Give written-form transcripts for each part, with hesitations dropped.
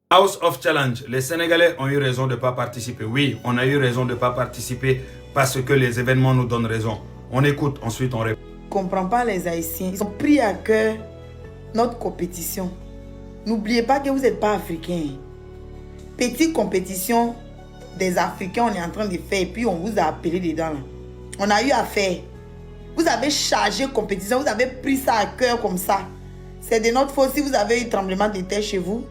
House of Challenge, les Sénégalais ont eu raison de ne pas participer. Oui, on a eu raison de ne pas participer parce que les événements nous donnent raison. On écoute, ensuite on répond. Je ne comprends pas les Haïtiens. Ils ont pris à cœur notre compétition. N'oubliez pas que vous n'êtes pas africain. Petite compétition des Africains, on est en train de faire et puis on vous a appelé dedans. Là. On a eu à faire. Vous avez chargé compétition, vous avez pris ça à cœur comme ça. C'est de notre faute si vous avez eu tremblement de terre chez vous.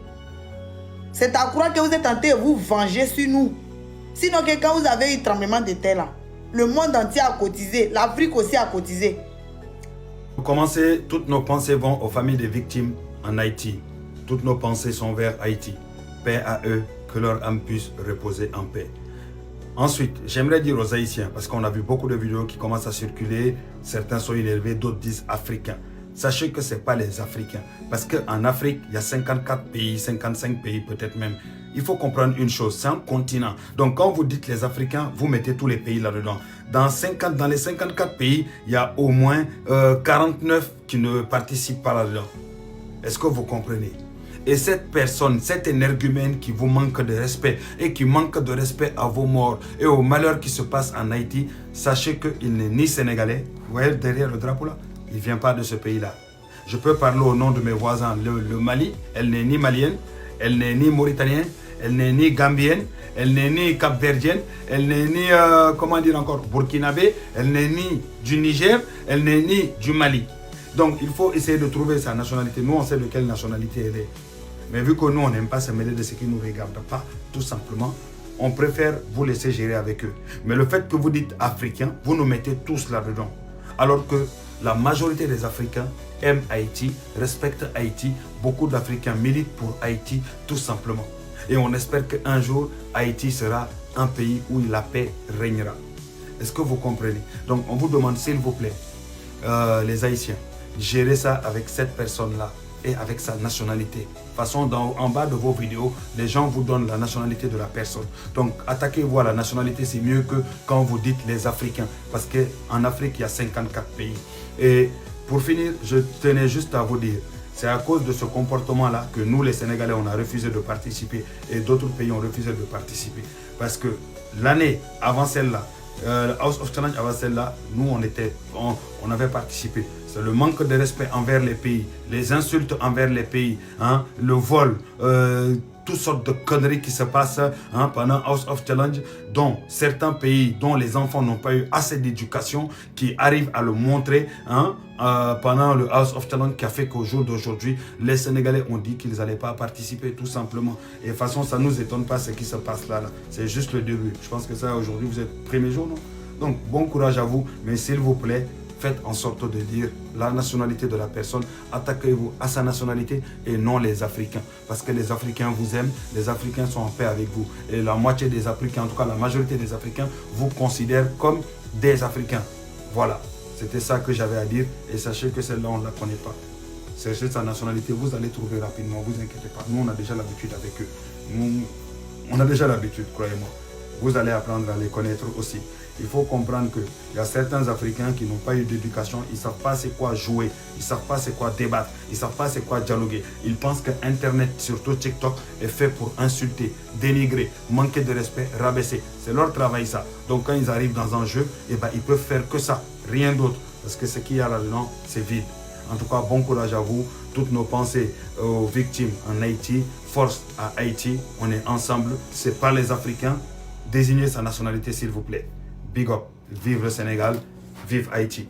C'est à croire que vous êtes tenté de vous venger sur nous. Sinon, que quand vous avez eu tremblement de terre là, le monde entier a cotisé, l'Afrique aussi a cotisé. Pour commencer, toutes nos pensées vont aux familles des victimes en Haïti. Toutes nos pensées sont vers Haïti. Paix à eux, que leur âme puisse reposer en paix. Ensuite, j'aimerais dire aux Haïtiens, parce qu'on a vu beaucoup de vidéos qui commencent à circuler, certains sont énervés, d'autres disent Africains. Sachez que ce n'est pas les Africains. Parce qu'en Afrique, il y a 54 pays, 55 pays peut-être même. Il faut comprendre une chose, c'est un continent. Donc quand vous dites les Africains, vous mettez tous les pays là-dedans. Dans les 54 pays, il y a au moins 49 qui ne participent pas là-dedans. Est-ce que vous comprenez? Et cette personne, cet énergumène qui vous manque de respect et qui manque de respect à vos morts et aux malheurs qui se passent en Haïti, sachez qu'il n'est ni sénégalais. Vous voyez derrière le drapeau là? Il ne vient pas de ce pays-là. Je peux parler au nom de mes voisins. Le Mali, elle n'est ni malienne, elle n'est ni mauritanienne, elle n'est ni gambienne, elle n'est ni capverdienne, elle n'est ni, comment dire encore, burkinabé, elle n'est ni du Niger, elle n'est ni du Mali. Donc il faut essayer de trouver sa nationalité. Nous, on sait de quelle nationalité elle est. Mais vu que nous, on n'aime pas se mêler de ce qui ne nous regarde pas, tout simplement, on préfère vous laisser gérer avec eux. Mais le fait que vous dites africain, vous nous mettez tous là-dedans. Alors que la majorité des Africains aiment Haïti, respectent Haïti. Beaucoup d'Africains militent pour Haïti, tout simplement. Et on espère qu'un jour, Haïti sera un pays où la paix régnera. Est-ce que vous comprenez? Donc, on vous demande, s'il vous plaît, les Haïtiens, gérez ça avec cette personne-là et avec sa nationalité. De toute façon, en bas de vos vidéos, les gens vous donnent la nationalité de la personne. Donc, attaquez-vous à la nationalité, c'est mieux que quand vous dites les Africains. Parce qu'en Afrique, il y a 54 pays. Et pour finir, je tenais juste à vous dire, c'est à cause de ce comportement-là que nous, les Sénégalais, on a refusé de participer et d'autres pays ont refusé de participer. Parce que l'année avant celle-là, House of Challenge avant celle-là, nous, on avait participé. C'est le manque de respect envers les pays, les insultes envers les pays, hein, le vol, toutes sortes de conneries qui se passent pendant House of Challenge, dont certains pays, dont les enfants n'ont pas eu assez d'éducation, qui arrivent à le montrer pendant le House of Challenge, qui a fait qu'au jour d'aujourd'hui, les Sénégalais ont dit qu'ils n'allaient pas participer, tout simplement. Et de toute façon, ça ne nous étonne pas ce qui se passe là. C'est juste le début. Je pense que ça, aujourd'hui, vous êtes premier jour, non? Donc, bon courage à vous, mais s'il vous plaît, faites en sorte de dire la nationalité de la personne, attaquez-vous à sa nationalité et non les Africains. Parce que les Africains vous aiment, les Africains sont en paix avec vous. Et la moitié des Africains, en tout cas la majorité des Africains, vous considèrent comme des Africains. Voilà, c'était ça que j'avais à dire. Et sachez que celle-là, on ne la connaît pas. Cherchez sa nationalité, vous allez trouver rapidement, vous inquiétez pas. Nous, on a déjà l'habitude avec eux. Nous, on a déjà l'habitude, croyez-moi. Vous allez apprendre à les connaître aussi. Il faut comprendre qu'il y a certains Africains qui n'ont pas eu d'éducation, ils ne savent pas c'est quoi jouer, ils ne savent pas c'est quoi débattre, ils ne savent pas c'est quoi dialoguer. Ils pensent que Internet, surtout TikTok, est fait pour insulter, dénigrer, manquer de respect, rabaisser. C'est leur travail ça. Donc quand ils arrivent dans un jeu, ils peuvent faire que ça, rien d'autre. Parce que ce qu'il y a là-dedans, c'est vide. En tout cas, bon courage à vous. Toutes nos pensées aux victimes en Haïti. Force à Haïti. On est ensemble. Ce n'est pas les Africains. Désignez sa nationalité, s'il vous plaît. Big up. Vive le Sénégal. Vive Haïti.